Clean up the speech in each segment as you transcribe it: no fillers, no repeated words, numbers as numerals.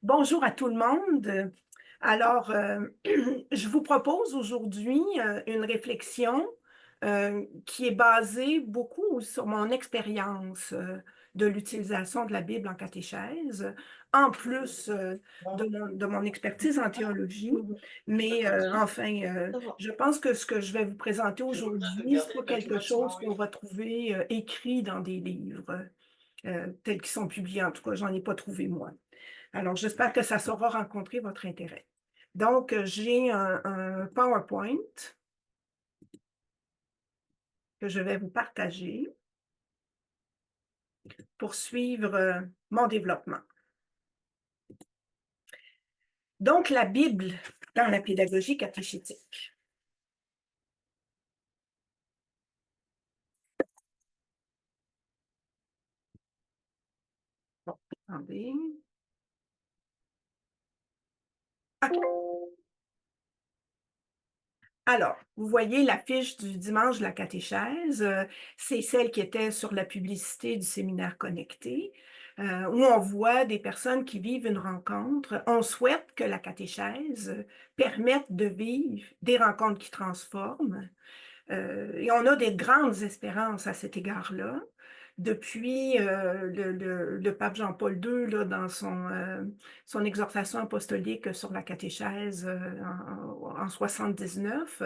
Bonjour à tout le monde. Alors, je vous propose aujourd'hui une réflexion qui est basée beaucoup sur mon expérience de l'utilisation de la Bible en catéchèse, en plus de mon expertise en théologie. Mais enfin, je pense que ce que je vais vous présenter aujourd'hui, c'est pas quelque chose qu'on va trouver écrit dans des livres tels qu'ils sont publiés. En tout cas, j'en ai pas trouvé moi. Alors, j'espère que ça saura rencontrer votre intérêt. Donc, j'ai un PowerPoint que je vais vous partager pour suivre mon développement. Donc, la Bible dans la pédagogie catéchétique. Bon, attendez. OK. Alors, vous voyez la fiche du dimanche de la catéchèse, c'est celle qui était sur la publicité du séminaire connecté, où on voit des personnes qui vivent une rencontre. On souhaite que la catéchèse permette de vivre des rencontres qui transforment, et on a des grandes espérances à cet égard-là. Depuis le pape Jean-Paul II, là, dans son exhortation apostolique sur la catéchèse en 79,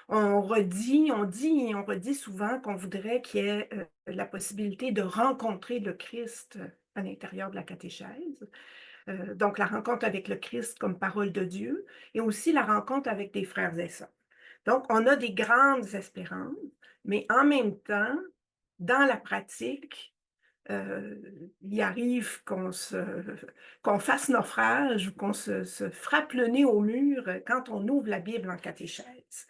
on dit et on redit souvent qu'on voudrait qu'il y ait la possibilité de rencontrer le Christ à l'intérieur de la catéchèse. Donc, la rencontre avec le Christ comme parole de Dieu et aussi la rencontre avec des frères et sœurs. Donc, on a des grandes espérances, mais en même temps, dans la pratique, il arrive qu'on fasse naufrage ou qu'on se frappe le nez au mur quand on ouvre la Bible en catéchèse.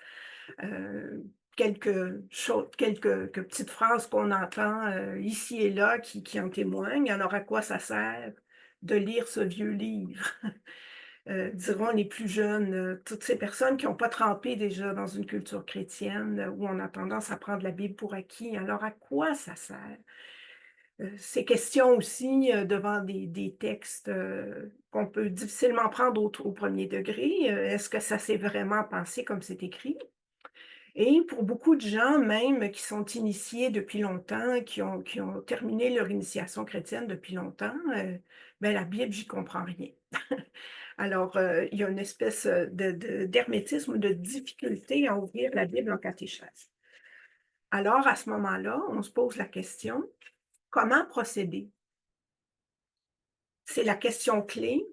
Euh, quelques petites phrases qu'on entend ici et là qui en témoignent. Alors, à quoi ça sert de lire ce vieux livre? Diront les plus jeunes, toutes ces personnes qui n'ont pas trempé déjà dans une culture chrétienne où on a tendance à prendre la Bible pour acquis. Alors, à quoi ça sert? Ces questions aussi devant des textes qu'on peut difficilement prendre au premier degré. Est-ce que ça s'est vraiment pensé comme c'est écrit? Et pour beaucoup de gens, même qui sont initiés depuis longtemps, qui ont terminé leur initiation chrétienne depuis longtemps, ben, la Bible, j'y comprends rien. Alors, il y a une espèce d'hermétisme, de difficulté à ouvrir la Bible en catéchèse. Alors, à ce moment-là, on se pose la question, comment procéder? C'est la question clé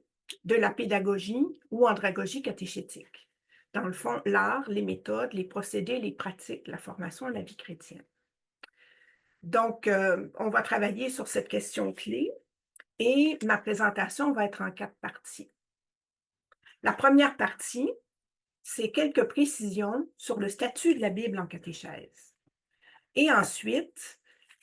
de la pédagogie ou andragogie catéchétique. Dans le fond, l'art, les méthodes, les procédés, les pratiques, la formation à la vie chrétienne. Donc, on va travailler sur cette question clé et ma présentation va être en 4 parties. La première partie, c'est quelques précisions sur le statut de la Bible en catéchèse. Et ensuite,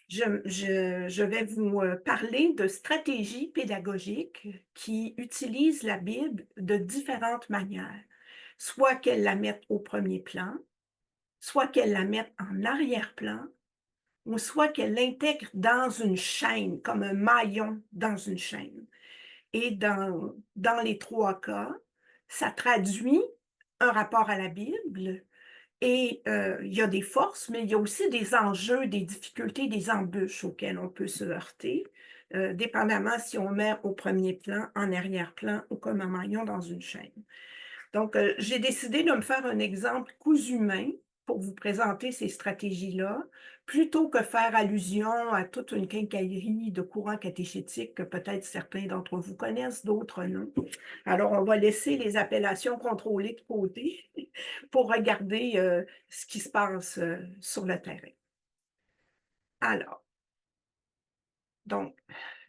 je vais vous parler de stratégies pédagogiques qui utilisent la Bible de différentes manières, soit qu'elles la mettent au premier plan, soit qu'elles la mettent en arrière-plan, ou soit qu'elles l'intègrent dans une chaîne, comme un maillon dans une chaîne. Et dans les 3 cas, ça traduit un rapport à la Bible et il y a des forces, mais il y a aussi des enjeux, des difficultés, des embûches auxquelles on peut se heurter, dépendamment si on met au premier plan, en arrière-plan ou comme un maillon dans une chaîne. Donc, j'ai décidé de me faire un exemple cousu main pour vous présenter ces stratégies-là, plutôt que faire allusion à toute une quincaillerie de courants catéchétiques que peut-être certains d'entre vous connaissent, d'autres non. Alors, on va laisser les appellations contrôlées de côté pour regarder ce qui se passe sur le terrain. Alors, donc,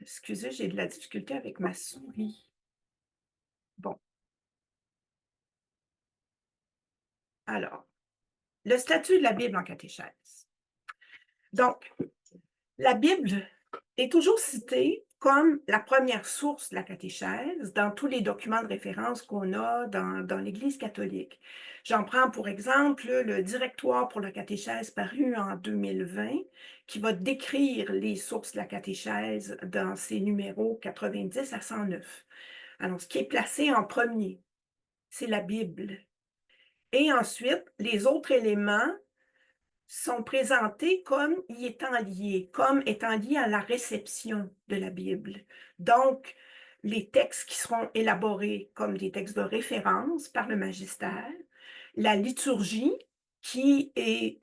excusez, j'ai de la difficulté avec ma souris. Bon, alors, le statut de la Bible en catéchèse. Donc, la Bible est toujours citée comme la première source de la catéchèse dans tous les documents de référence qu'on a dans l'Église catholique. J'en prends pour exemple le Directoire pour la catéchèse paru en 2020, qui va décrire les sources de la catéchèse dans ses numéros 90 à 109. Alors, ce qui est placé en premier, c'est la Bible. Et ensuite, les autres éléments sont présentés comme y étant liés, comme étant liés à la réception de la Bible. Donc, les textes qui seront élaborés comme des textes de référence par le magistère, la liturgie qui est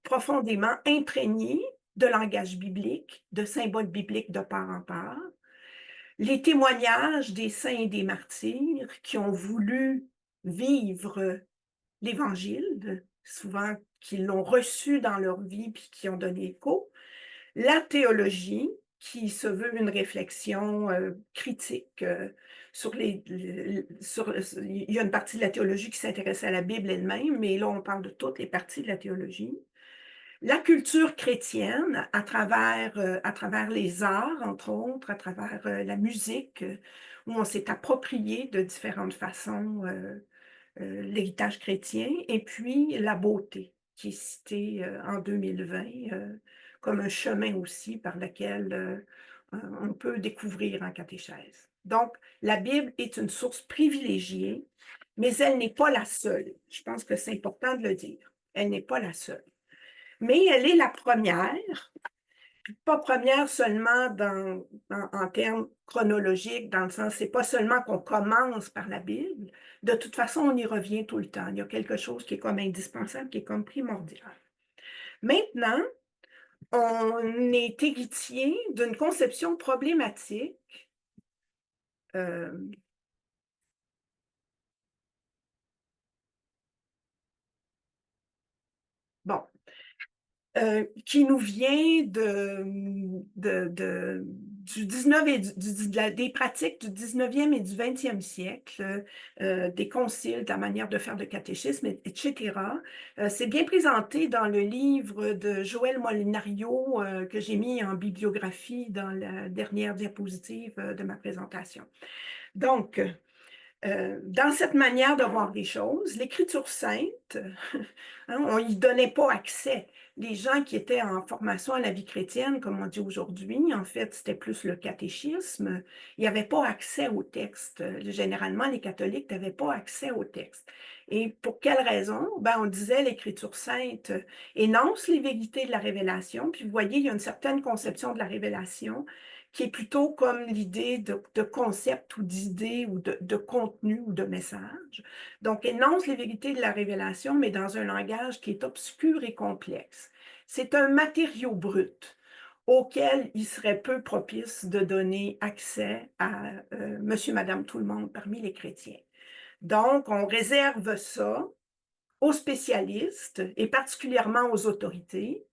profondément imprégnée de langage biblique, de symboles bibliques de part en part, les témoignages des saints et des martyrs qui ont voulu vivre l'Évangile, souvent qui l'ont reçu dans leur vie puis qui ont donné écho, la théologie qui se veut une réflexion critique sur il y a une partie de la théologie qui s'intéresse à la Bible elle-même, mais là on parle de toutes les parties de la théologie. La culture chrétienne à travers les arts, entre autres, à travers la musique, où on s'est approprié de différentes façons l'héritage chrétien, et puis la beauté, qui est citée en 2020 comme un chemin aussi par lequel on peut découvrir en catéchèse. Donc, la Bible est une source privilégiée, mais elle n'est pas la seule. Je pense que c'est important de le dire. Elle n'est pas la seule. Mais elle est la première, pas première seulement en termes chronologiques, dans le sens, c'est pas seulement qu'on commence par la Bible, de toute façon, on y revient tout le temps. Il y a quelque chose qui est comme indispensable, qui est comme primordial. Maintenant, on est héritier d'une conception problématique euh, bon, qui nous vient du 19 et des pratiques du 19e et du 20e siècle, des conciles, de la manière de faire le catéchisme, etc. C'est bien présenté dans le livre de Joël Molinario que j'ai mis en bibliographie dans la dernière diapositive de ma présentation. Donc, dans cette manière de voir les choses, l'Écriture sainte, hein, on n'y donnait pas accès. Les gens qui étaient en formation à la vie chrétienne, comme on dit aujourd'hui, en fait, c'était plus le catéchisme, il n'y avait pas accès au texte. Généralement, les catholiques n'avaient pas accès au texte. Et pour quelle raison? Ben, on disait l'Écriture sainte énonce les vérités de la révélation, puis vous voyez, il y a une certaine conception de la révélation qui est plutôt comme l'idée de concept ou d'idée ou de contenu ou de message. Donc, énonce les vérités de la révélation, mais dans un langage qui est obscur et complexe. C'est un matériau brut auquel il serait peu propice de donner accès à monsieur, madame, tout le monde parmi les chrétiens. Donc, on réserve ça aux spécialistes et particulièrement aux autorités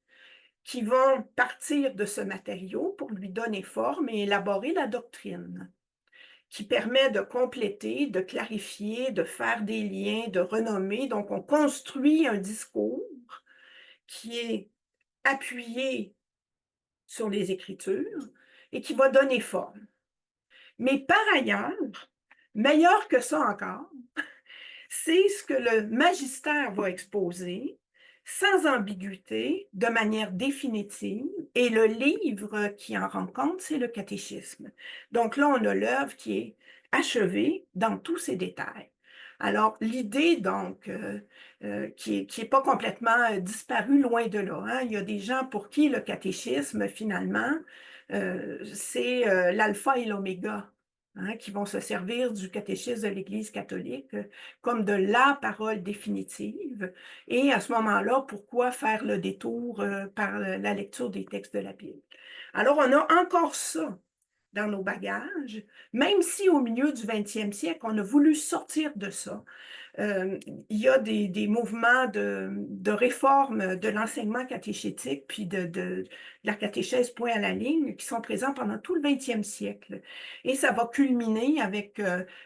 qui vont partir de ce matériau pour lui donner forme et élaborer la doctrine, qui permet de compléter, de clarifier, de faire des liens, de renommer. Donc, on construit un discours qui est appuyé sur les Écritures et qui va donner forme. Mais par ailleurs, meilleur que ça encore, c'est ce que le magistère va exposer sans ambiguïté, de manière définitive, et le livre qui en rend compte, c'est le catéchisme. Donc là, on a l'œuvre qui est achevée dans tous ses détails. Alors, l'idée, donc, qui est pas complètement disparue, loin de là. Hein. Il y a des gens pour qui le catéchisme, finalement, c'est l'alpha et l'oméga. Hein, qui vont se servir du catéchisme de l'Église catholique comme de la parole définitive. Et à ce moment-là, pourquoi faire le détour par la lecture des textes de la Bible? Alors, on a encore ça dans nos bagages, même si au milieu du 20e siècle, on a voulu sortir de ça. Il y a des mouvements de réforme de l'enseignement catéchétique, puis de la catéchèse point à la ligne, qui sont présents pendant tout le 20e siècle. Et ça va culminer avec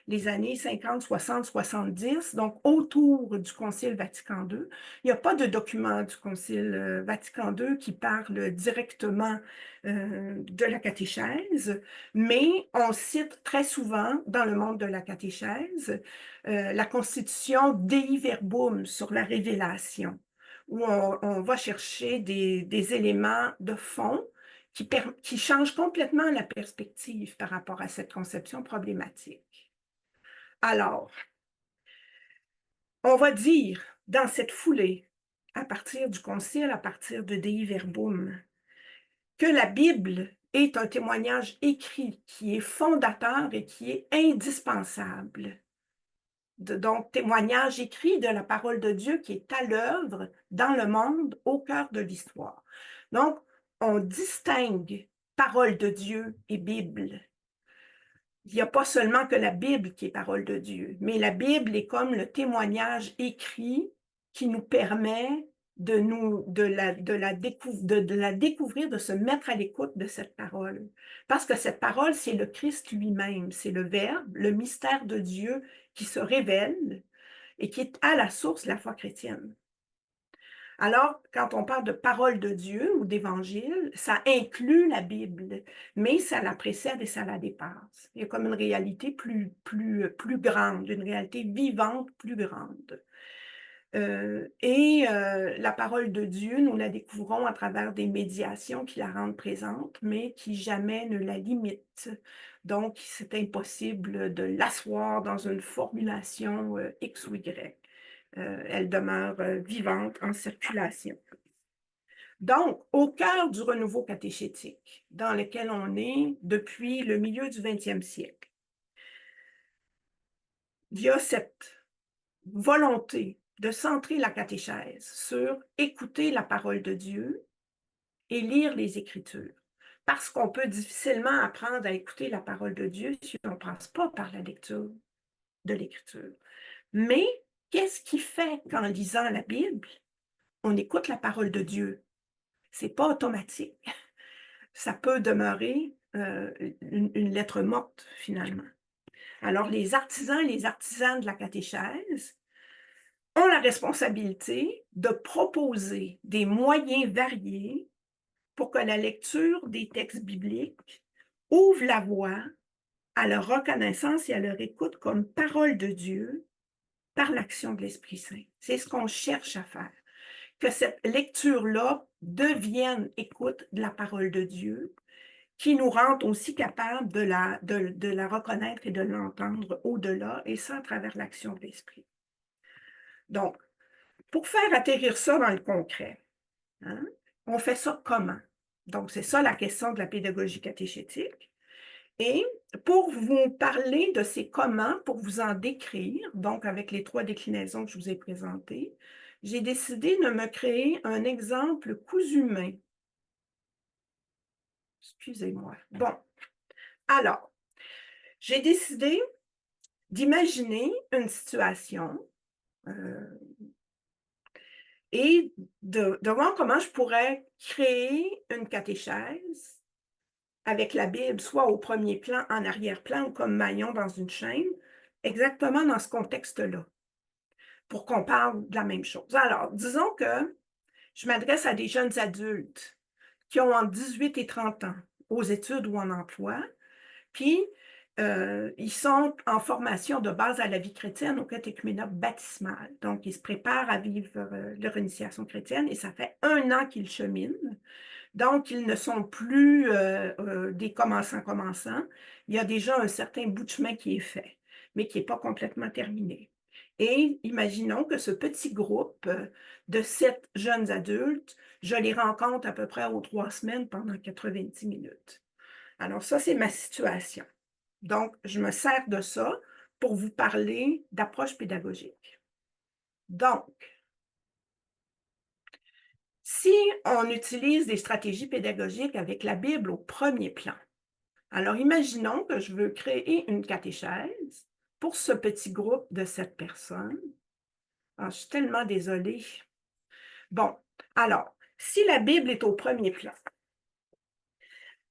les années 50, 60, 70, donc autour du Concile Vatican II. Il n'y a pas de document du Concile Vatican II qui parle directement de la catéchèse, mais on cite très souvent dans le monde de la catéchèse la constitution Dei Verbum sur la révélation, où on va chercher des éléments de fond qui change complètement la perspective par rapport à cette conception problématique. Alors, on va dire, dans cette foulée, à partir du Concile, à partir de Dei Verbum, que la Bible est un témoignage écrit qui est fondateur et qui est indispensable. Donc, témoignage écrit de la parole de Dieu qui est à l'œuvre dans le monde, au cœur de l'histoire. Donc, on distingue parole de Dieu et Bible. Il n'y a pas seulement que la Bible qui est parole de Dieu, mais la Bible est comme le témoignage écrit qui nous permet de la découvrir, de se mettre à l'écoute de cette parole. Parce que cette parole, c'est le Christ lui-même, c'est le Verbe, le mystère de Dieu qui se révèle et qui est à la source de la foi chrétienne. Alors, quand on parle de parole de Dieu ou d'évangile, ça inclut la Bible, mais ça la précède et ça la dépasse. Il y a comme une réalité plus grande, une réalité vivante plus grande. La parole de Dieu, nous la découvrons à travers des médiations qui la rendent présente, mais qui jamais ne la limitent. Donc, c'est impossible de l'asseoir dans une formulation X ou Y. Elle demeure vivante en circulation. Donc, au cœur du renouveau catéchétique, dans lequel on est depuis le milieu du 20e siècle, il y a cette volonté de centrer la catéchèse sur écouter la parole de Dieu et lire les Écritures. Parce qu'on peut difficilement apprendre à écouter la parole de Dieu si on ne passe pas par la lecture de l'Écriture. Mais qu'est-ce qui fait qu'en lisant la Bible, on écoute la parole de Dieu? Ce n'est pas automatique. Ça peut demeurer une lettre morte, finalement. Alors, les artisans et les artisanes de la catéchèse ont la responsabilité de proposer des moyens variés pour que la lecture des textes bibliques ouvre la voie à leur reconnaissance et à leur écoute comme parole de Dieu par l'action de l'Esprit Saint. C'est ce qu'on cherche à faire. Que cette lecture-là devienne écoute de la parole de Dieu, qui nous rend aussi capables de la reconnaître et de l'entendre au-delà, et ça à travers l'action de l'Esprit. Donc, pour faire atterrir ça dans le concret, hein, on fait ça comment? Donc, c'est ça la question de la pédagogie catéchétique. Et pour vous parler de ces comment, pour vous en décrire, donc avec les 3 déclinaisons que je vous ai présentées, j'ai décidé de me créer un exemple cousu main. Excusez-moi. Bon, alors, j'ai décidé d'imaginer une situation et de voir comment je pourrais créer une catéchèse avec la Bible, soit au premier plan, en arrière-plan ou comme maillon dans une chaîne, exactement dans ce contexte-là, pour qu'on parle de la même chose. Alors, disons que je m'adresse à des jeunes adultes qui ont entre 18 et 30 ans, aux études ou en emploi, puis ils sont en formation de base à la vie chrétienne au catéchuménat baptismal. Donc, ils se préparent à vivre leur initiation chrétienne et ça fait 1 an qu'ils cheminent. Donc, ils ne sont plus des commençants. Il y a déjà un certain bout de chemin qui est fait, mais qui n'est pas complètement terminé. Et imaginons que ce petit groupe de 7 jeunes adultes, je les rencontre à peu près aux 3 semaines pendant 90 minutes. Alors ça, c'est ma situation. Donc, je me sers de ça pour vous parler d'approche pédagogique. Donc, si on utilise des stratégies pédagogiques avec la Bible au premier plan, alors imaginons que je veux créer une catéchèse pour ce petit groupe de 7 personnes. Ah, je suis tellement désolée. Bon, alors, si la Bible est au premier plan,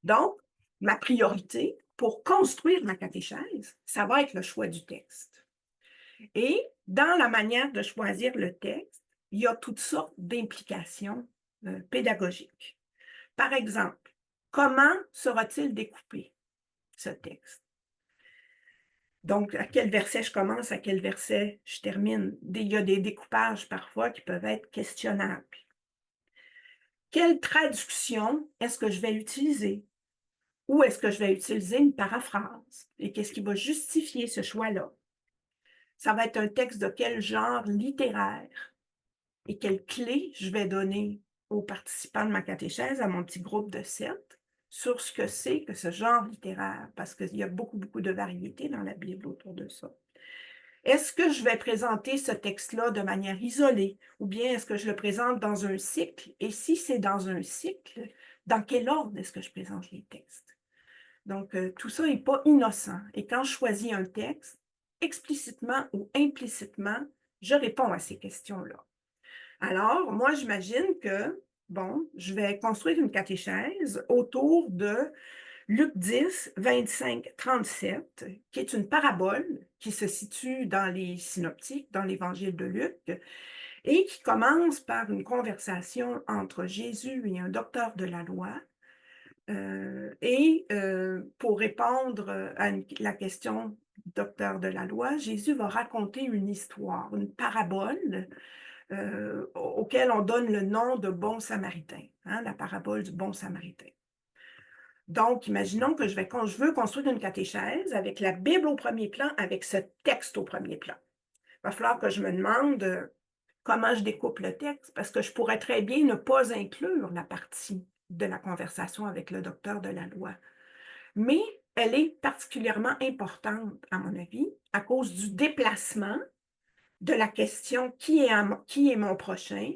donc, ma priorité pour construire ma catéchèse, ça va être le choix du texte. Et dans la manière de choisir le texte, il y a toutes sortes d'implications pédagogiques. Par exemple, comment sera-t-il découpé, ce texte? Donc, à quel verset je commence, à quel verset je termine? Il y a des découpages parfois qui peuvent être questionnables. quelle traduction est-ce que je vais utiliser? Ou est-ce que je vais utiliser une paraphrase? Et qu'est-ce qui va justifier ce choix-là? Ça va être un texte de quel genre littéraire? Et quelles clés je vais donner aux participants de ma catéchèse, à mon petit groupe de 7, sur ce que c'est que ce genre littéraire, parce qu'il y a beaucoup, beaucoup de variétés dans la Bible autour de ça. Est-ce que je vais présenter ce texte-là de manière isolée, ou bien est-ce que je le présente dans un cycle? Et si c'est dans un cycle, dans quel ordre est-ce que je présente les textes? Donc, tout ça n'est pas innocent. Et quand je choisis un texte, explicitement ou implicitement, je réponds à ces questions-là. Alors, moi, j'imagine que, bon, je vais construire une catéchèse autour de Luc 10, 25, 37, qui est une parabole qui se situe dans les synoptiques, dans l'évangile de Luc, et qui commence par une conversation entre Jésus et un docteur de la loi. Pour répondre à la question du docteur de la loi, Jésus va raconter une histoire, une parabole auquel on donne le nom de bon samaritain, hein, la parabole du bon samaritain. Donc, imaginons que je veux construire une catéchèse avec la Bible au premier plan, avec ce texte au premier plan. Il va falloir que je me demande comment je découpe le texte, parce que je pourrais très bien ne pas inclure la partie de la conversation avec le docteur de la loi. Mais elle est particulièrement importante, à mon avis, à cause du déplacement de la question qui est mon prochain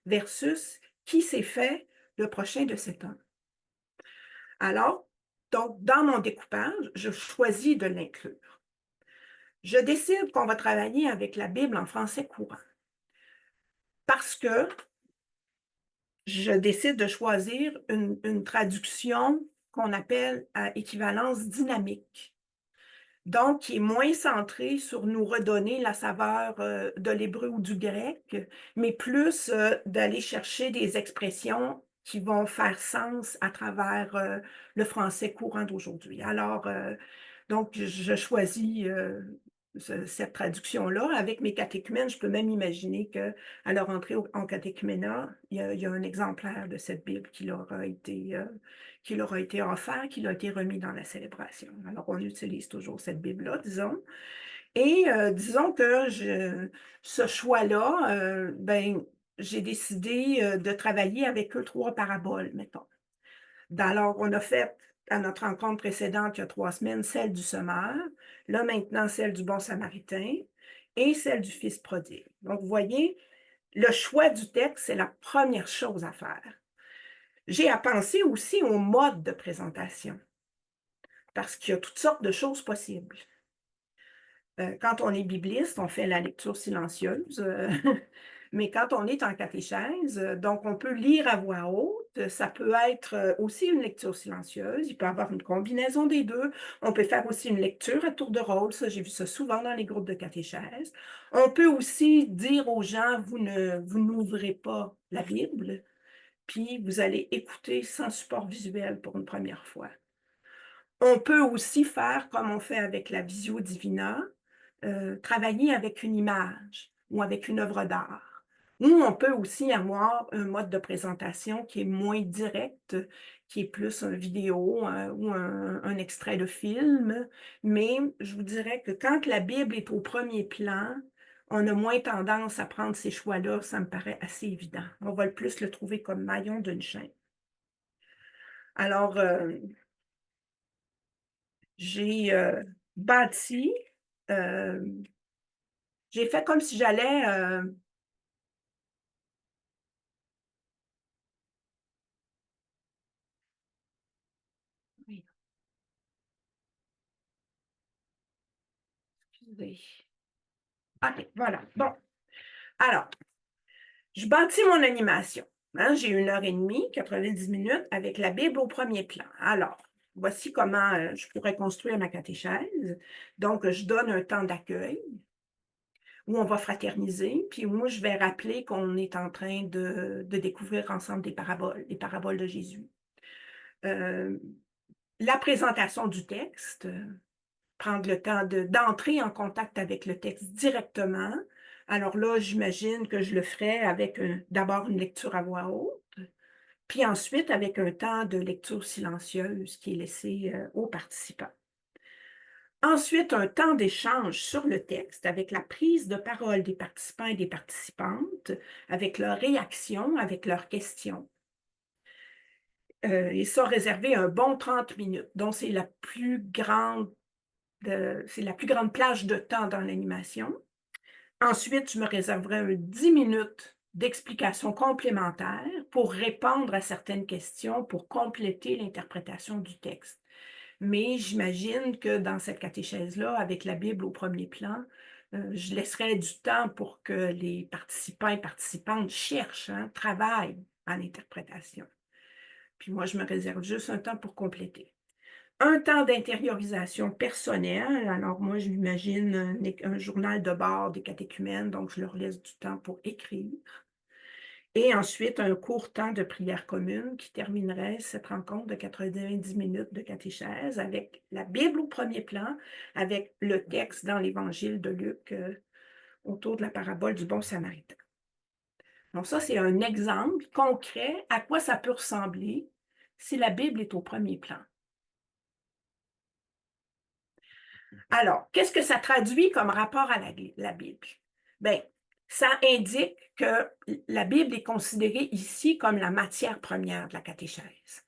versus qui s'est fait le prochain de cet homme. Alors, donc, dans mon découpage, je choisis de l'inclure. Je décide qu'on va travailler avec la Bible en français courant parce que je décide de choisir une traduction qu'on appelle à équivalence dynamique. Donc, qui est moins centrée sur nous redonner la saveur de l'hébreu ou du grec, mais plus d'aller chercher des expressions qui vont faire sens à travers le français courant d'aujourd'hui. Alors, donc, je choisis cette traduction-là. Avec mes catéchumènes, je peux même imaginer qu'à leur entrée en catéchuménat, il y a un exemplaire de cette Bible qui leur a été offert, qui leur a été remis dans la célébration. Alors, on utilise toujours cette Bible-là, disons. Et disons que ce choix-là, j'ai décidé de travailler avec eux 3 paraboles, mettons. Alors, on a fait à notre rencontre précédente, il y a 3 semaines, celle du semeur, là maintenant celle du bon samaritain et celle du fils prodigue. Donc, vous voyez, le choix du texte, c'est la première chose à faire. J'ai à penser aussi au mode de présentation, parce qu'il y a toutes sortes de choses possibles. Quand on est bibliste, on fait la lecture silencieuse, mais quand on est en catéchèse, donc on peut lire à voix haute, ça peut être aussi une lecture silencieuse, il peut y avoir une combinaison des deux, on peut faire aussi une lecture à tour de rôle, ça j'ai vu ça souvent dans les groupes de catéchèse. On peut aussi dire aux gens, vous n'ouvrez pas la Bible, puis vous allez écouter sans support visuel pour une première fois. On peut aussi faire comme on fait avec la Visio Divina, travailler avec une image ou avec une œuvre d'art. Ou on peut aussi avoir un mode de présentation qui est moins direct, qui est plus une vidéo ou un extrait de film. Mais je vous dirais que quand la Bible est au premier plan, on a moins tendance à prendre ces choix-là, ça me paraît assez évident. On va le plus le trouver comme maillon d'une chaîne. Alors, j'ai bâti, euh, j'ai fait comme si j'allais oui, excusez. OK, voilà. Bon, alors, je bâtis mon animation. Hein, j'ai 1 heure et demie, 90 minutes, avec la Bible au premier plan. Alors, voici comment je pourrais construire ma catéchèse. Donc, je donne un temps d'accueil où on va fraterniser, puis moi, je vais rappeler qu'on est en train de découvrir ensemble des paraboles, les paraboles de Jésus. La présentation du texte, prendre le temps d'entrer en contact avec le texte directement. Alors là, j'imagine que je le ferai avec d'abord une lecture à voix haute, puis ensuite avec un temps de lecture silencieuse qui est laissé aux participants. Ensuite, un temps d'échange sur le texte avec la prise de parole des participants et des participantes, avec leurs réactions, avec leurs questions. Et ça, réservé un bon 30 minutes. Donc, c'est la plus grande plage de temps dans l'animation. Ensuite, je me réserverai 10 minutes d'explication complémentaire pour répondre à certaines questions, pour compléter l'interprétation du texte. Mais j'imagine que dans cette catéchèse-là, avec la Bible au premier plan, je laisserai du temps pour que les participants et participantes cherchent, travaillent en interprétation. Puis moi, je me réserve juste un temps pour compléter. Un temps d'intériorisation personnelle. Alors moi, je m'imagine un journal de bord des catéchumènes, donc je leur laisse du temps pour écrire. Et ensuite, un court temps de prière commune qui terminerait cette rencontre de 90 minutes de catéchèse avec la Bible au premier plan, avec le texte dans l'Évangile de Luc autour de la parabole du bon samaritain. Donc ça, c'est un exemple concret à quoi ça peut ressembler si la Bible est au premier plan. Alors, qu'est-ce que ça traduit comme rapport à la Bible? Bien, ça indique que la Bible est considérée ici comme la matière première de la catéchèse.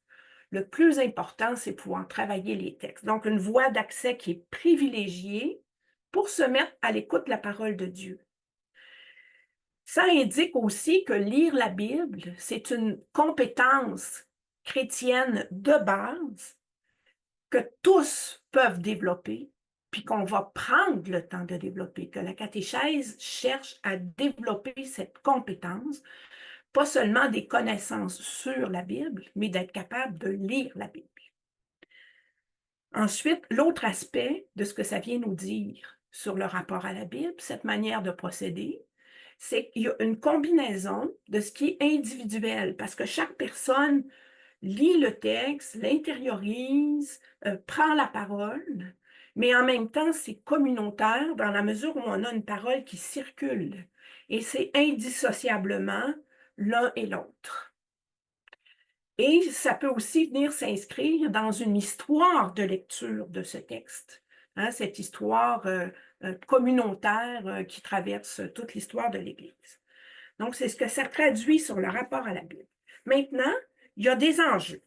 Le plus important, c'est pouvoir travailler les textes. Donc, une voie d'accès qui est privilégiée pour se mettre à l'écoute de la parole de Dieu. Ça indique aussi que lire la Bible, c'est une compétence chrétienne de base que tous peuvent développer, puis qu'on va prendre le temps de développer, que la catéchèse cherche à développer cette compétence, pas seulement des connaissances sur la Bible, mais d'être capable de lire la Bible. Ensuite, l'autre aspect de ce que ça vient nous dire sur le rapport à la Bible, cette manière de procéder, c'est qu'il y a une combinaison de ce qui est individuel, parce que chaque personne lit le texte, l'intériorise, prend la parole, mais en même temps, c'est communautaire dans la mesure où on a une parole qui circule. Et c'est indissociablement l'un et l'autre. Et ça peut aussi venir s'inscrire dans une histoire de lecture de ce texte. Cette histoire communautaire qui traverse toute l'histoire de l'Église. Donc, c'est ce que ça traduit sur le rapport à la Bible. Maintenant, il y a des enjeux.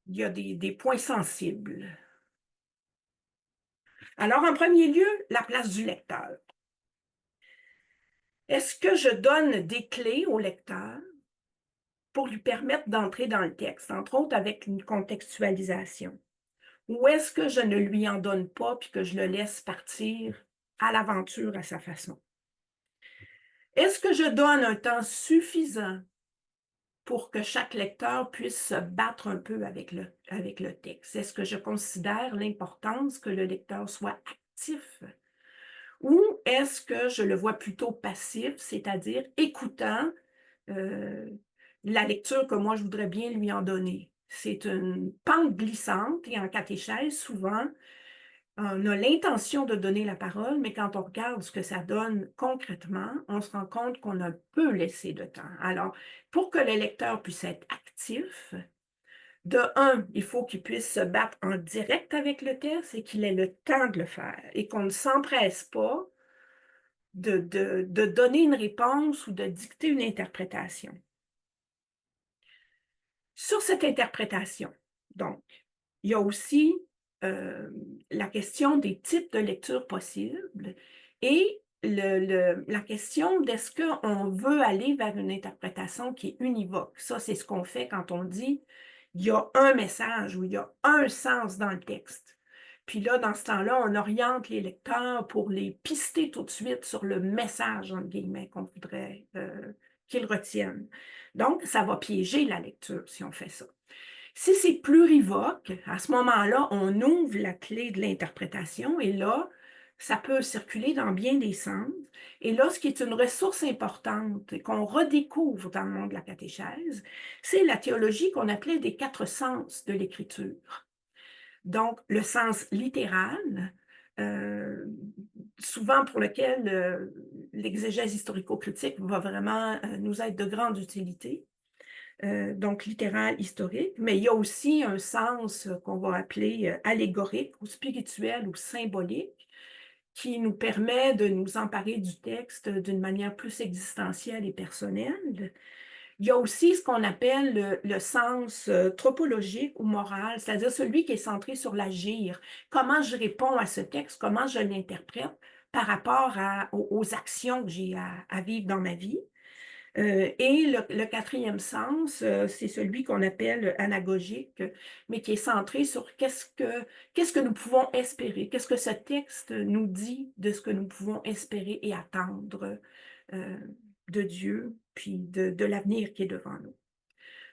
Il y a des points sensibles. Alors, en premier lieu, la place du lecteur. Est-ce que je donne des clés au lecteur pour lui permettre d'entrer dans le texte, entre autres avec une contextualisation? Ou est-ce que je ne lui en donne pas puis que je le laisse partir à l'aventure à sa façon? Est-ce que je donne un temps suffisant pour que chaque lecteur puisse se battre un peu avec le texte? Est-ce que je considère l'importance que le lecteur soit actif? Ou est-ce que je le vois plutôt passif, c'est-à-dire écoutant la lecture que moi je voudrais bien lui en donner? C'est une pente glissante et en catéchèse, souvent, on a l'intention de donner la parole, mais quand on regarde ce que ça donne concrètement, on se rend compte qu'on a peu laissé de temps. Alors, pour que le lecteur puisse être actif, de un, il faut qu'il puisse se battre en direct avec le texte et qu'il ait le temps de le faire et qu'on ne s'empresse pas de donner une réponse ou de dicter une interprétation. Sur cette interprétation, donc, il y a aussi la question des types de lecture possibles et la question d'est-ce qu'on veut aller vers une interprétation qui est univoque. Ça, c'est ce qu'on fait quand on dit il y a un message ou il y a un sens dans le texte. Puis là, dans ce temps-là, on oriente les lecteurs pour les pister tout de suite sur le message, entre guillemets, qu'on voudrait qu'ils retiennent. Donc, ça va piéger la lecture si on fait ça. Si c'est plurivoque, à ce moment-là, on ouvre la clé de l'interprétation et là, ça peut circuler dans bien des sens. Et là, ce qui est une ressource importante et qu'on redécouvre dans le monde de la catéchèse, c'est la théologie qu'on appelait des 4 sens de l'écriture. Donc, le sens littéral, souvent pour lequel l'exégèse historico-critique va vraiment nous être de grande utilité. Donc littéral, historique, mais il y a aussi un sens qu'on va appeler allégorique ou spirituel ou symbolique qui nous permet de nous emparer du texte d'une manière plus existentielle et personnelle. Il y a aussi ce qu'on appelle le sens tropologique ou moral, c'est-à-dire celui qui est centré sur l'agir. Comment je réponds à ce texte, comment je l'interprète par rapport aux actions que j'ai à vivre dans ma vie. Et le quatrième sens, c'est celui qu'on appelle anagogique, mais qui est centré sur qu'est-ce que nous pouvons espérer, qu'est-ce que ce texte nous dit de ce que nous pouvons espérer et attendre de Dieu, puis de l'avenir qui est devant nous.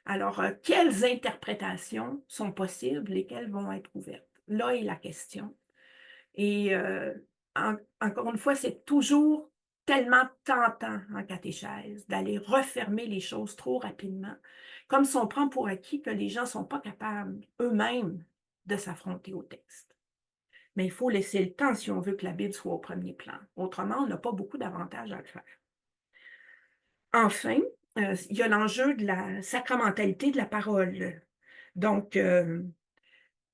Alors, quelles interprétations sont possibles et quelles vont être ouvertes? Là est la question. Et encore une fois, c'est toujours tellement tentant en catéchèse d'aller refermer les choses trop rapidement, comme si on prend pour acquis que les gens ne sont pas capables eux-mêmes de s'affronter au texte. Mais il faut laisser le temps si on veut que la Bible soit au premier plan. Autrement, on n'a pas beaucoup d'avantages à le faire. Enfin, il y a l'enjeu de la sacramentalité de la parole. Donc,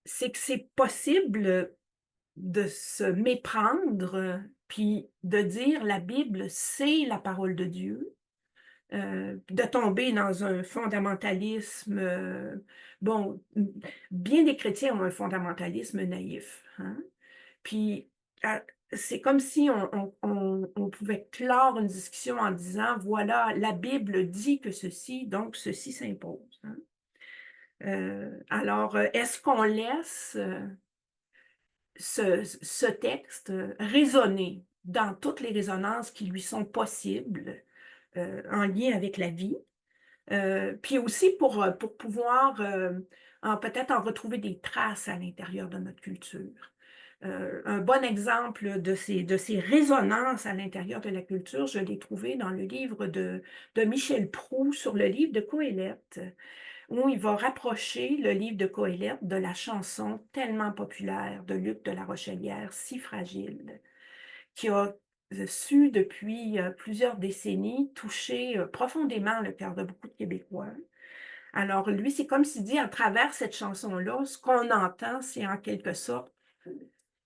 c'est que c'est possible de se méprendre, puis de dire la Bible, c'est la parole de Dieu, de tomber dans un fondamentalisme. Bon, bien des chrétiens ont un fondamentalisme naïf. Hein? Puis, c'est comme si on pouvait clore une discussion en disant, voilà, la Bible dit que ceci, donc ceci s'impose. Hein? Alors, est-ce qu'on laisse ce texte résonner dans toutes les résonances qui lui sont possibles en lien avec la vie, puis aussi pour pouvoir peut-être en retrouver des traces à l'intérieur de notre culture. Un bon exemple de ces résonances à l'intérieur de la culture, je l'ai trouvé dans le livre de Michel Proulx sur le livre de Coëlette, où il va rapprocher le livre de Coëlette de la chanson tellement populaire de Luc de la Rochelière, Si fragile, qui a su depuis plusieurs décennies toucher profondément le cœur de beaucoup de Québécois. Alors lui, c'est comme s'il dit, à travers cette chanson-là, ce qu'on entend, c'est en quelque sorte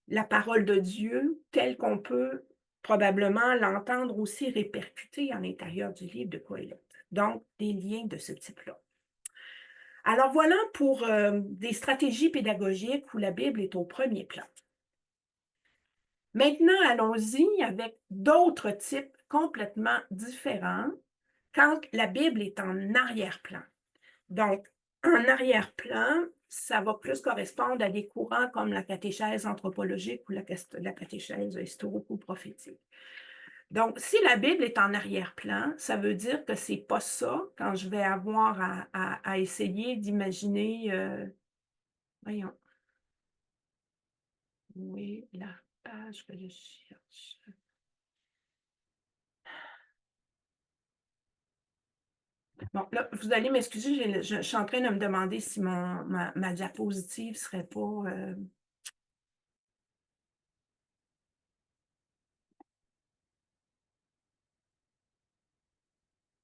la parole de Dieu telle qu'on peut probablement l'entendre aussi répercutée à l'intérieur du livre de Coëlette. Donc, des liens de ce type-là. Alors voilà pour des stratégies pédagogiques où la Bible est au premier plan. Maintenant, allons-y avec d'autres types complètement différents quand la Bible est en arrière-plan. Donc, en arrière-plan, ça va plus correspondre à des courants comme la catéchèse anthropologique ou la catéchèse historico-prophétique. Donc, si la Bible est en arrière-plan, ça veut dire que c'est pas ça quand je vais avoir à essayer d'imaginer, voyons, oui, la page que je cherche. Bon, là, vous allez m'excuser, je suis en train de me demander si ma diapositive ne serait pas...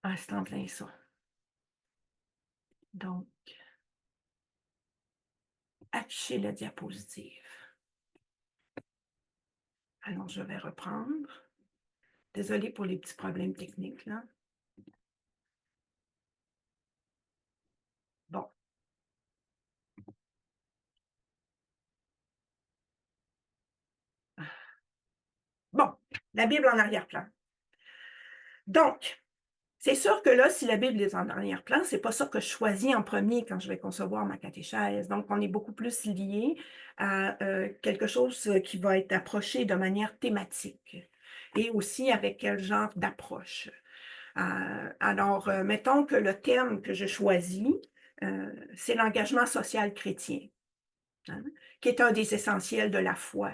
Ah, c'est en plein ça. Donc, afficher la diapositive. Alors, je vais reprendre. Désolée pour les petits problèmes techniques, là. Bon. Bon, la Bible en arrière-plan. Donc, c'est sûr que là, si la Bible est en arrière-plan, c'est pas ça que je choisis en premier quand je vais concevoir ma catéchèse. Donc, on est beaucoup plus lié à quelque chose qui va être approché de manière thématique et aussi avec quel genre d'approche. Alors, mettons que le thème que je choisis, c'est l'engagement social chrétien, hein, qui est un des essentiels de la foi,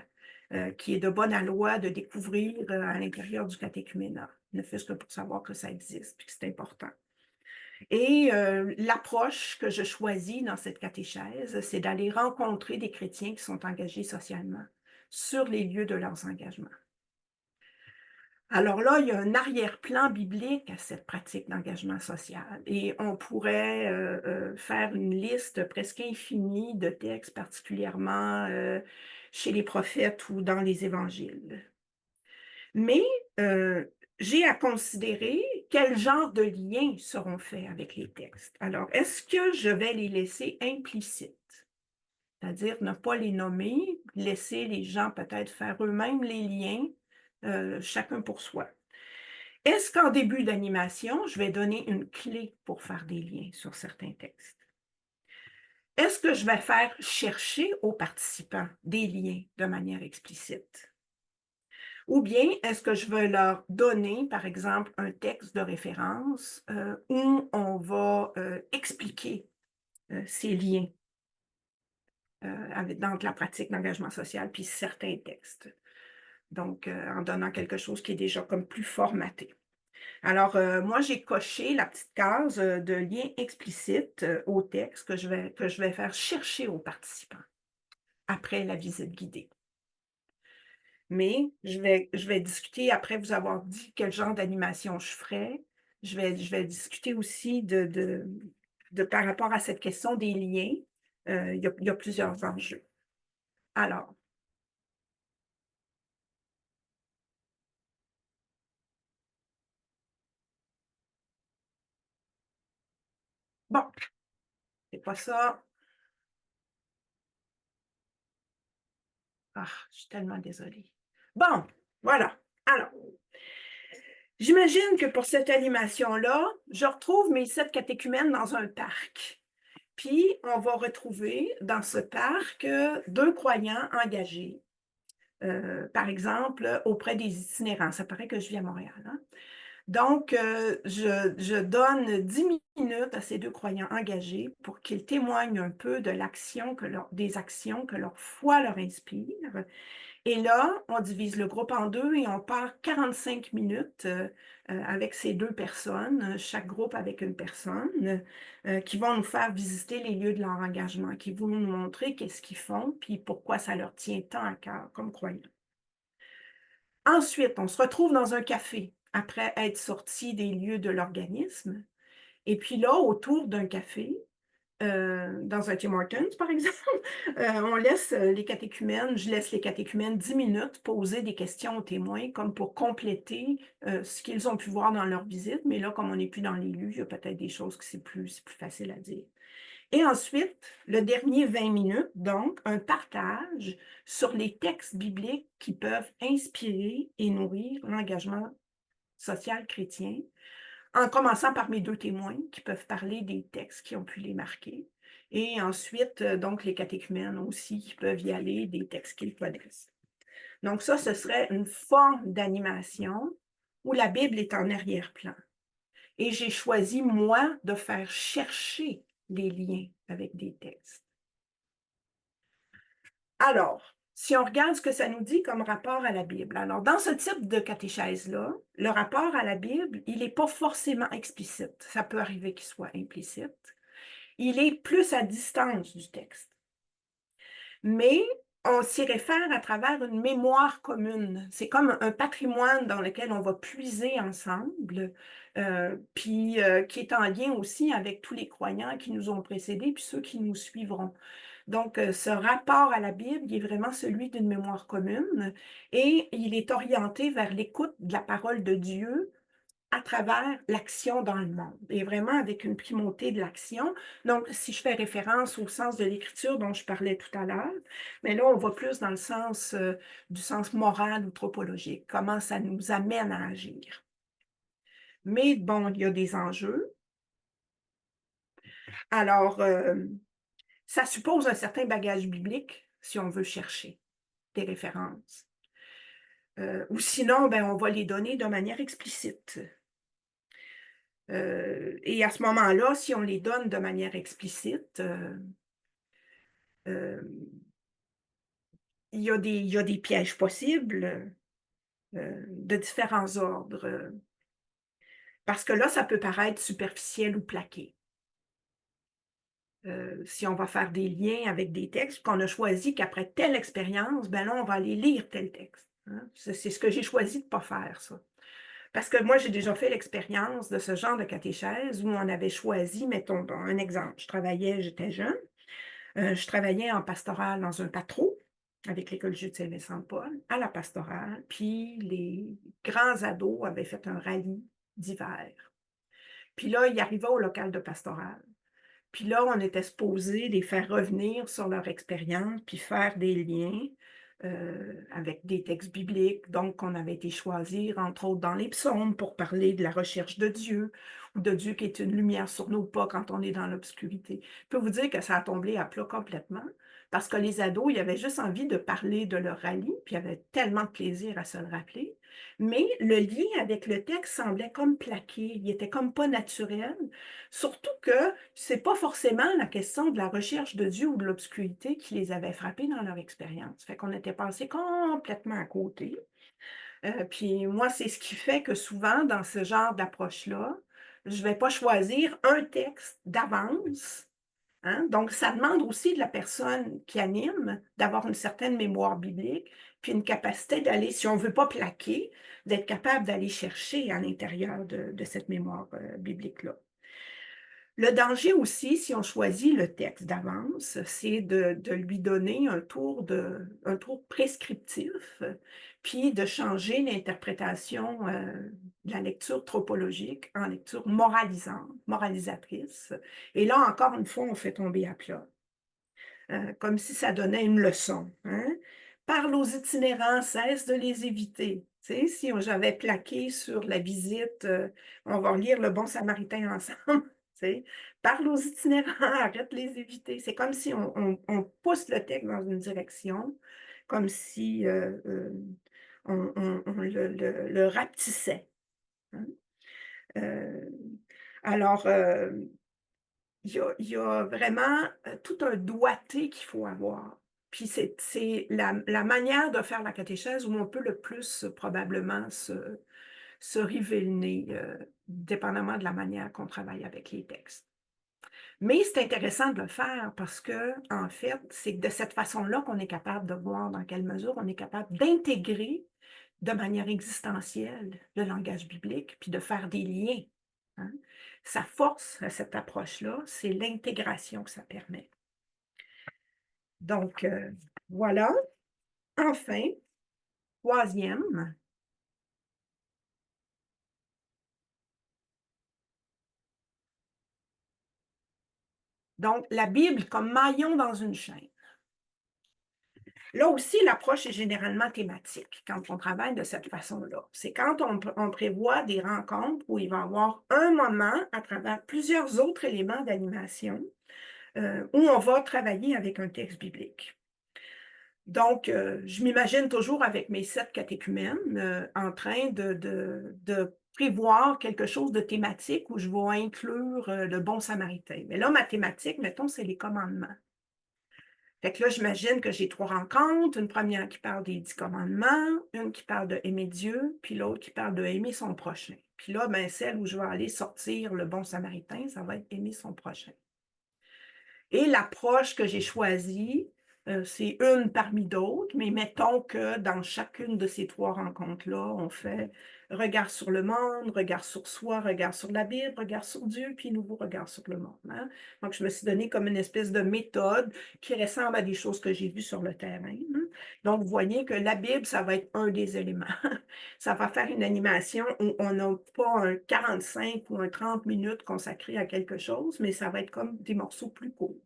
qui est de bonne loi de découvrir à l'intérieur du catéchuménat, ne fût-ce que pour savoir que ça existe, puis que c'est important. Et l'approche que je choisis dans cette catéchèse, c'est d'aller rencontrer des chrétiens qui sont engagés socialement, sur les lieux de leurs engagements. Alors là, il y a un arrière-plan biblique à cette pratique d'engagement social et on pourrait faire une liste presque infinie de textes, particulièrement chez les prophètes ou dans les évangiles. Mais j'ai à considérer quel genre de liens seront faits avec les textes. Alors, est-ce que je vais les laisser implicites? C'est-à-dire ne pas les nommer, laisser les gens peut-être faire eux-mêmes les liens, chacun pour soi. Est-ce qu'en début d'animation, je vais donner une clé pour faire des liens sur certains textes? Est-ce que je vais faire chercher aux participants des liens de manière explicite? Ou bien est-ce que je vais leur donner, par exemple, un texte de référence où on va expliquer ces liens dans la pratique d'engagement social, puis certains textes. Donc, en donnant quelque chose qui est déjà comme plus formaté. Alors, moi, j'ai coché la petite case de lien explicite au texte que je vais faire chercher aux participants après la visite guidée. Mais je vais discuter, après vous avoir dit quel genre d'animation je ferais, je vais discuter aussi par rapport à cette question des liens. Il y a plusieurs enjeux. Alors, bon, c'est pas ça. Ah, je suis tellement désolée. Bon, voilà. Alors, j'imagine que pour cette animation-là, je retrouve mes 7 catéchumènes dans un parc. Puis, on va retrouver dans ce parc 2 croyants engagés, par exemple, auprès des itinérants. Ça paraît que je vis à Montréal, hein? Donc, je donne 10 minutes à ces 2 croyants engagés pour qu'ils témoignent un peu de des actions que leur foi leur inspire. Et là, on divise le groupe en 2 et on part 45 minutes avec ces 2 personnes, chaque groupe avec une personne, qui vont nous faire visiter les lieux de leur engagement, qui vont nous montrer qu'est-ce qu'ils font, puis pourquoi ça leur tient tant à cœur comme croyants. Ensuite, on se retrouve dans un café après être sortis des lieux de l'organisme. Et puis là, autour d'un café, dans un Tim Hortons, par exemple, on laisse les catéchumènes, je laisse les catéchumènes 10 minutes poser des questions aux témoins, comme pour compléter ce qu'ils ont pu voir dans leur visite. Mais là, comme on n'est plus dans les lieux, il y a peut-être des choses que c'est plus facile à dire. Et ensuite, le dernier 20 minutes, donc, un partage sur les textes bibliques qui peuvent inspirer et nourrir l'engagement social chrétien, en commençant par mes 2 témoins qui peuvent parler des textes qui ont pu les marquer. Et ensuite, donc, les catéchumènes aussi qui peuvent y aller des textes qu'ils connaissent. Donc ça, ce serait une forme d'animation où la Bible est en arrière-plan. Et j'ai choisi, moi, de faire chercher les liens avec des textes. Alors, si on regarde ce que ça nous dit comme rapport à la Bible. Alors, dans ce type de catéchèse-là, le rapport à la Bible, il n'est pas forcément explicite. Ça peut arriver qu'il soit implicite. Il est plus à distance du texte. Mais on s'y réfère à travers une mémoire commune. C'est comme un patrimoine dans lequel on va puiser ensemble, puis qui est en lien aussi avec tous les croyants qui nous ont précédés, puis ceux qui nous suivront. Donc, ce rapport à la Bible, il est vraiment celui d'une mémoire commune et il est orienté vers l'écoute de la parole de Dieu à travers l'action dans le monde, et vraiment avec une primauté de l'action. Donc, si je fais référence au sens de l'écriture dont je parlais tout à l'heure, mais là, on va plus dans le sens du sens moral ou tropologique, comment ça nous amène à agir. Mais bon, il y a des enjeux. Alors, ça suppose un certain bagage biblique si on veut chercher des références. Ou sinon, ben, on va les donner de manière explicite. Et à ce moment-là, si on les donne de manière explicite, euh, il y a des pièges possibles de différents ordres. Parce que là, ça peut paraître superficiel ou plaqué. Si on va faire des liens avec des textes, qu'on a choisi qu'après telle expérience, ben là, on va aller lire tel texte. Hein. C'est ce que j'ai choisi de ne pas faire, ça. Parce que moi, j'ai déjà fait l'expérience de ce genre de catéchèse où on avait choisi, mettons, bon, un exemple, j'étais jeune, je travaillais en pastoral dans un patro avec l'École juive de Saint-Vincent-de-Paul, à la pastorale, puis les grands ados avaient fait un rallye d'hiver. Puis là, ils arrivaient au local de pastoral. Puis là, on était supposé les faire revenir sur leur expérience, puis faire des liens avec des textes bibliques. Donc, on avait été choisir, entre autres, dans les psaumes pour parler de la recherche de Dieu, ou de Dieu qui est une lumière sur nos pas quand on est dans l'obscurité. Je peux vous dire que ça a tombé à plat complètement, parce que les ados, ils avaient juste envie de parler de leur rallye, puis ils avaient tellement de plaisir à se le rappeler. Mais le lien avec le texte semblait comme plaqué, il était comme pas naturel. Surtout que c'est pas forcément la question de la recherche de Dieu ou de l'obscurité qui les avait frappés dans leur expérience. Fait qu'on était passé complètement à côté. Puis moi, c'est ce qui fait que souvent, dans ce genre d'approche-là, je vais pas choisir un texte d'avance. Hein. Donc, ça demande aussi de la personne qui anime d'avoir une certaine mémoire biblique, puis une capacité d'aller, si on ne veut pas plaquer, d'être capable d'aller chercher à l'intérieur de cette mémoire biblique-là. Le danger aussi, si on choisit le texte d'avance, c'est de lui donner un tour prescriptif, puis de changer l'interprétation de la lecture tropologique en lecture moralisante, moralisatrice. Et là, encore une fois, on fait tomber à plat, comme si ça donnait une leçon. Hein? Parle aux itinérants, cesse de les éviter. Tu sais, si j'avais plaqué sur la visite, on va lire le Bon Samaritain ensemble. Parle aux itinérants, arrête de les éviter. C'est comme si on pousse le texte dans une direction, comme si on le rapetissait. Hein. Euh, alors, il y a vraiment tout un doigté qu'il faut avoir. Puis c'est la manière de faire la catéchèse où on peut le plus probablement se river le nez, dépendamment de la manière qu'on travaille avec les textes. Mais c'est intéressant de le faire parce que, en fait, c'est de cette façon-là qu'on est capable de voir dans quelle mesure on est capable d'intégrer de manière existentielle le langage biblique, puis de faire des liens. Hein. Sa force à cette approche-là, c'est l'intégration que ça permet. Donc, voilà. Enfin, troisième, donc la Bible comme maillon dans une chaîne. Là aussi, l'approche est généralement thématique quand on travaille de cette façon-là. C'est quand on prévoit des rencontres où il va y avoir un moment à travers plusieurs autres éléments d'animation où on va travailler avec un texte biblique. Donc, je m'imagine toujours avec mes 7 catéchumènes en train de prévoir quelque chose de thématique où je vais inclure le bon samaritain. Mais là, ma thématique, mettons, c'est les commandements. Fait que là, j'imagine que j'ai 3 rencontres, une première qui parle des 10 commandements, une qui parle de aimer Dieu, puis l'autre qui parle de aimer son prochain. Puis là, ben, celle où je vais aller sortir le bon samaritain, ça va être aimer son prochain. Et l'approche que j'ai choisie, c'est une parmi d'autres, mais mettons que dans chacune de ces 3 rencontres-là, on fait regard sur le monde, regard sur soi, regard sur la Bible, regard sur Dieu, puis nouveau regard sur le monde. Hein? Donc, je me suis donné comme une espèce de méthode qui ressemble à des choses que j'ai vues sur le terrain. Hein? Donc, vous voyez que la Bible, ça va être un des éléments. Ça va faire une animation où on n'a pas un 45 ou un 30 minutes consacré à quelque chose, mais ça va être comme des morceaux plus courts.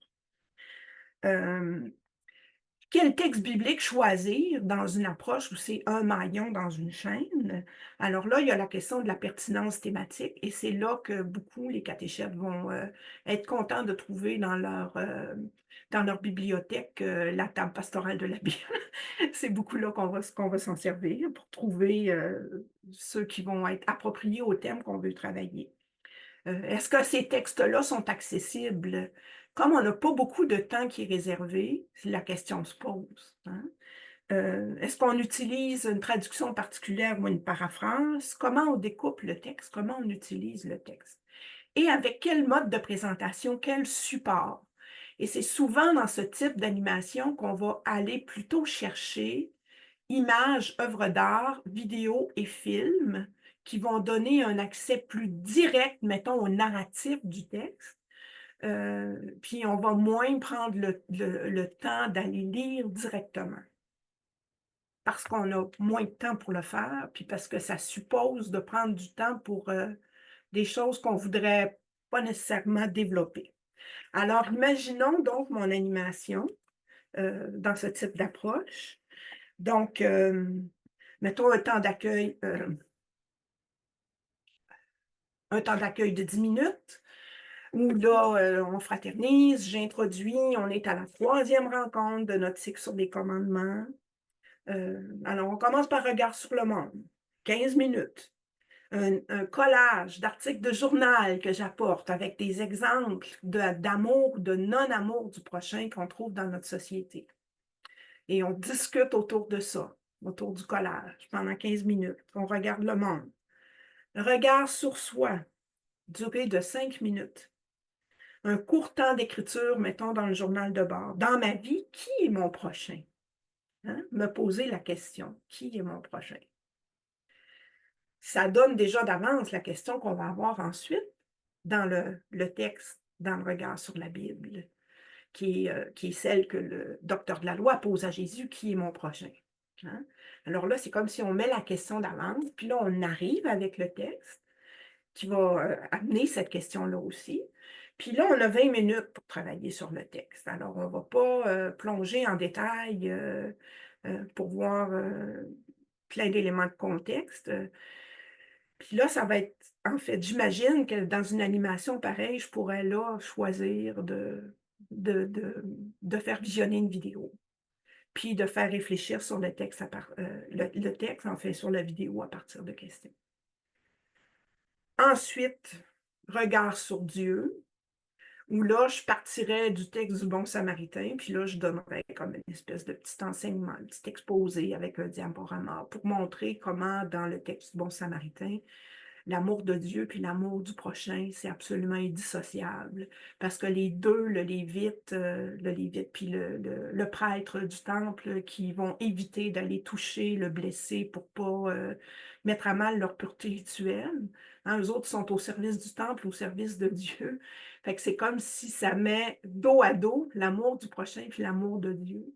Quel texte biblique choisir dans une approche où c'est un maillon dans une chaîne? Alors là, il y a la question de la pertinence thématique et c'est là que beaucoup les catéchètes vont être contents de trouver dans leur bibliothèque la table pastorale de la Bible. C'est beaucoup là qu'on va s'en servir pour trouver ceux qui vont être appropriés au thème qu'on veut travailler. Est-ce que ces textes-là sont accessibles? Comme on n'a pas beaucoup de temps qui est réservé, la question se pose. Hein? Est-ce qu'on utilise une traduction particulière ou une paraphrase? Comment on découpe le texte? Comment on utilise le texte? Et avec quel mode de présentation, quel support? Et c'est souvent dans ce type d'animation qu'on va aller plutôt chercher images, œuvres d'art, vidéos et films qui vont donner un accès plus direct, mettons, au narratif du texte. Puis on va moins prendre le temps d'aller lire directement. Parce qu'on a moins de temps pour le faire, puis parce que ça suppose de prendre du temps pour des choses qu'on voudrait pas nécessairement développer. Alors, imaginons donc mon animation dans ce type d'approche. Donc, mettons un temps d'accueil de 10 minutes, où là, on fraternise, j'introduis, on est à la 3e rencontre de notre cycle sur les commandements. Alors, on commence par regard sur le monde, 15 minutes. Un collage d'articles de journal que j'apporte avec des exemples d'amour ou de non-amour du prochain qu'on trouve dans notre société. Et on discute autour de ça, autour du collage, pendant 15 minutes. On regarde le monde. Regard sur soi, durée de 5 minutes. Un court temps d'écriture, mettons, dans le journal de bord. Dans ma vie, qui est mon prochain? Hein? Me poser la question, qui est mon prochain? Ça donne déjà d'avance la question qu'on va avoir ensuite dans le texte, dans le regard sur la Bible, qui est celle que le docteur de la loi pose à Jésus, qui est mon prochain? Hein? Alors là, c'est comme si on met la question d'avance, puis là, on arrive avec le texte qui va amener cette question-là aussi. Puis là, on a 20 minutes pour travailler sur le texte. Alors, on ne va pas plonger en détail pour voir plein d'éléments de contexte. Puis là, ça va être, en fait, j'imagine que dans une animation pareille, je pourrais là choisir de faire visionner une vidéo, puis de faire réfléchir sur le texte, le texte, en fait, sur la vidéo à partir de questions. Ensuite, regard sur Dieu, où là, je partirais du texte du Bon Samaritain, puis là, je donnerais comme une espèce de petit enseignement, un petit exposé avec un diaporama pour montrer comment, dans le texte du Bon Samaritain, l'amour de Dieu puis l'amour du prochain, c'est absolument indissociable. Parce que les deux, le Lévite puis le prêtre du temple, qui vont éviter d'aller toucher le blessé pour pas mettre à mal leur pureté rituelle. Hein, eux autres sont au service du temple, au service de Dieu. Fait que c'est comme si ça met dos à dos l'amour du prochain puis l'amour de Dieu.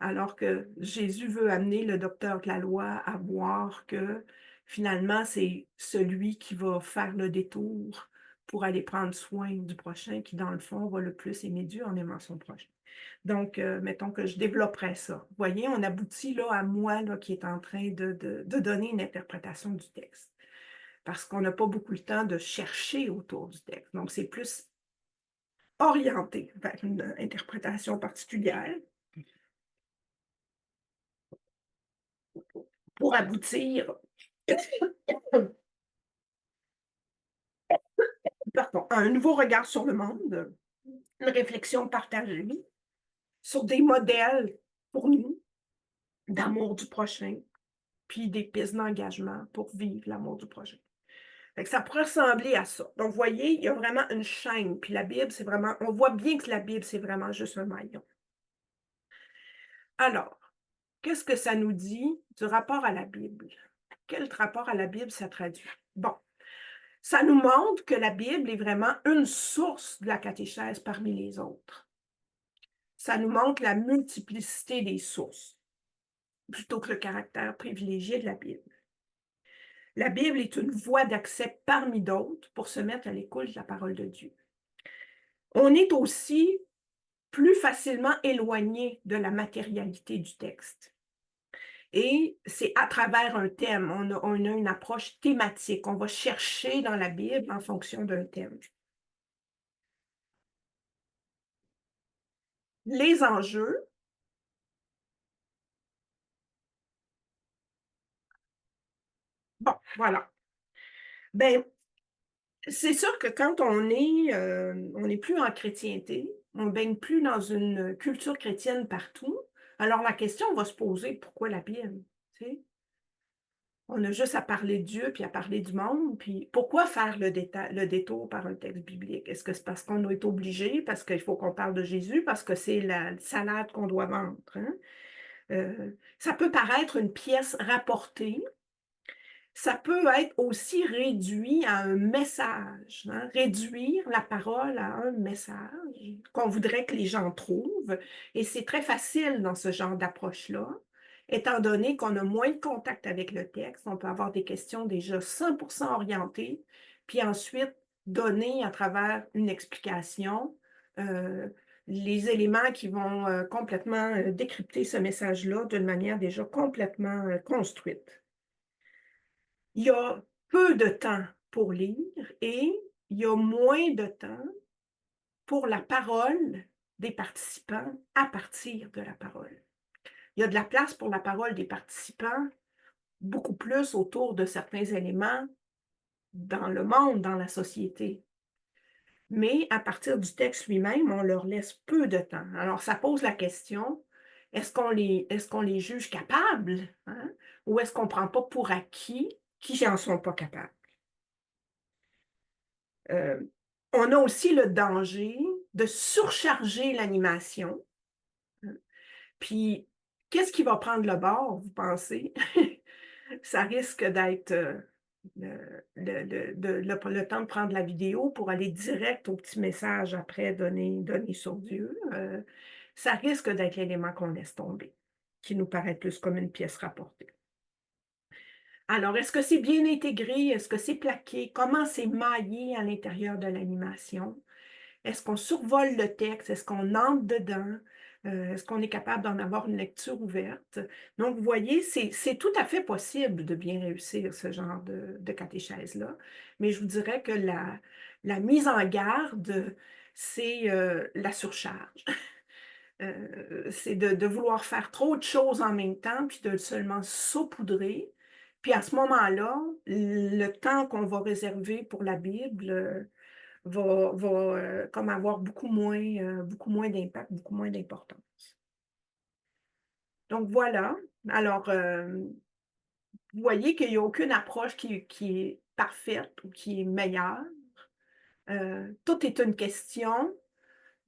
Alors que Jésus veut amener le docteur de la loi à voir que finalement, c'est celui qui va faire le détour pour aller prendre soin du prochain, qui, dans le fond, va le plus aimer Dieu en aimant son prochain. Donc, mettons que je développerais ça. Vous voyez, on aboutit là à moi là, qui est en train de donner une interprétation du texte. Parce qu'on n'a pas beaucoup le temps de chercher autour du texte. Donc, c'est plus orienté vers une interprétation particulière pour aboutir pardon, un nouveau regard sur le monde, une réflexion partagée sur des modèles pour nous d'amour du prochain, puis des pistes d'engagement pour vivre l'amour du prochain. Fait que ça pourrait ressembler à ça. Donc, vous voyez, il y a vraiment une chaîne. Puis la Bible, c'est vraiment, on voit bien que la Bible, c'est vraiment juste un maillon. Alors, qu'est-ce que ça nous dit du rapport à la Bible? Quel rapport à la Bible ça traduit? Bon, ça nous montre que la Bible est vraiment une source de la catéchèse parmi les autres. Ça nous montre la multiplicité des sources, plutôt que le caractère privilégié de la Bible. La Bible est une voie d'accès parmi d'autres pour se mettre à l'écoute de la parole de Dieu. On est aussi plus facilement éloigné de la matérialité du texte. Et c'est à travers un thème, on a une approche thématique. On va chercher dans la Bible en fonction d'un thème. Les enjeux. Bon, voilà. Ben, c'est sûr que quand on n'est plus en chrétienté, on ne baigne plus dans une culture chrétienne partout, alors la question va se poser, pourquoi la Bible? Tu sais? On a juste à parler de Dieu, puis à parler du monde. Puis pourquoi faire le détour par un texte biblique? Est-ce que c'est parce qu'on est obligé, parce qu'il faut qu'on parle de Jésus, parce que c'est la salade qu'on doit vendre, hein? Ça peut paraître une pièce rapportée. Ça peut être aussi réduit à un message, hein? Réduire la parole à un message qu'on voudrait que les gens trouvent. Et c'est très facile dans ce genre d'approche-là, étant donné qu'on a moins de contact avec le texte, on peut avoir des questions déjà 100% orientées, puis ensuite donner à travers une explication les éléments qui vont complètement décrypter ce message-là d'une manière déjà complètement construite. Il y a peu de temps pour lire et il y a moins de temps pour la parole des participants à partir de la parole. Il y a de la place pour la parole des participants, beaucoup plus autour de certains éléments dans le monde, dans la société. Mais à partir du texte lui-même, on leur laisse peu de temps. Alors, ça pose la question, est-ce qu'on les juge capables, hein, ou est-ce qu'on ne prend pas pour acquis qui n'en sont pas capables? On a aussi le danger de surcharger l'animation. Puis, qu'est-ce qui va prendre le bord, vous pensez? Ça risque d'être le temps de prendre la vidéo pour aller direct au petit message après donner sur Dieu. Ça risque d'être l'élément qu'on laisse tomber, qui nous paraît plus comme une pièce rapportée. Alors, est-ce que c'est bien intégré? Est-ce que c'est plaqué? Comment c'est maillé à l'intérieur de l'animation? Est-ce qu'on survole le texte? Est-ce qu'on entre dedans? Est-ce qu'on est capable d'en avoir une lecture ouverte? Donc, vous voyez, c'est tout à fait possible de bien réussir ce genre de catéchèse-là. Mais je vous dirais que la mise en garde, c'est la surcharge. C'est de vouloir faire trop de choses en même temps, puis de seulement saupoudrer. Puis à ce moment-là, le temps qu'on va réserver pour la Bible va comme avoir beaucoup moins d'impact, beaucoup moins d'importance. Donc voilà. Alors, vous voyez qu'il n'y a aucune approche qui est parfaite ou qui est meilleure. Tout est une question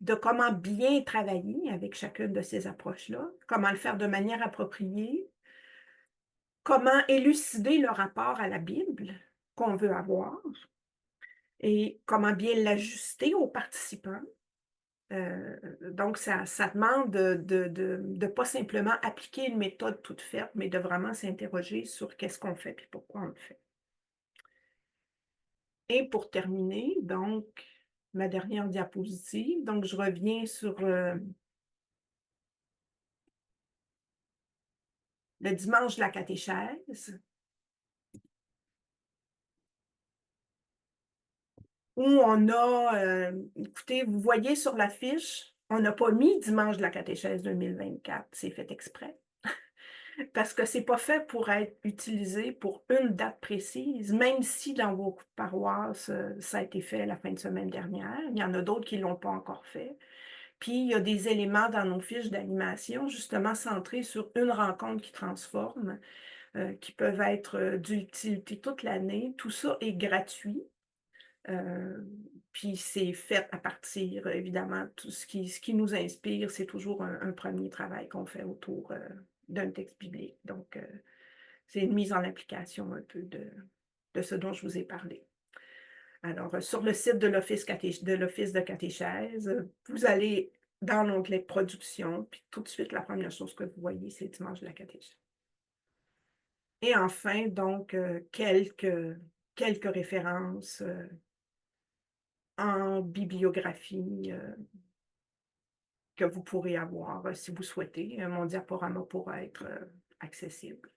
de comment bien travailler avec chacune de ces approches-là, comment le faire de manière appropriée, comment élucider le rapport à la Bible qu'on veut avoir et comment bien l'ajuster aux participants. Donc, ça demande de ne pas simplement appliquer une méthode toute faite, mais de vraiment s'interroger sur qu'est-ce qu'on fait et pourquoi on le fait. Et pour terminer, donc, ma dernière diapositive, donc je reviens sur le dimanche de la catéchèse, où on a, écoutez, vous voyez sur la fiche, on n'a pas mis dimanche de la catéchèse 2024, c'est fait exprès. Parce que ce n'est pas fait pour être utilisé pour une date précise, même si dans vos paroisses, ça a été fait la fin de semaine dernière. Il y en a d'autres qui ne l'ont pas encore fait. Puis, il y a des éléments dans nos fiches d'animation, justement centrés sur une rencontre qui transforme, qui peuvent être d'utilité toute l'année. Tout ça est gratuit. Puis c'est fait à partir, évidemment, tout ce qui nous inspire, c'est toujours un premier travail qu'on fait autour d'un texte biblique. Donc, c'est une mise en application un peu de ce dont je vous ai parlé. Alors, sur le site de l'Office de catéchèse, vous allez dans l'onglet Production, puis tout de suite, la première chose que vous voyez, c'est Dimanche de la catéchèse. Et enfin, donc, quelques références en bibliographie que vous pourrez avoir si vous souhaitez. Mon diaporama pourra être accessible.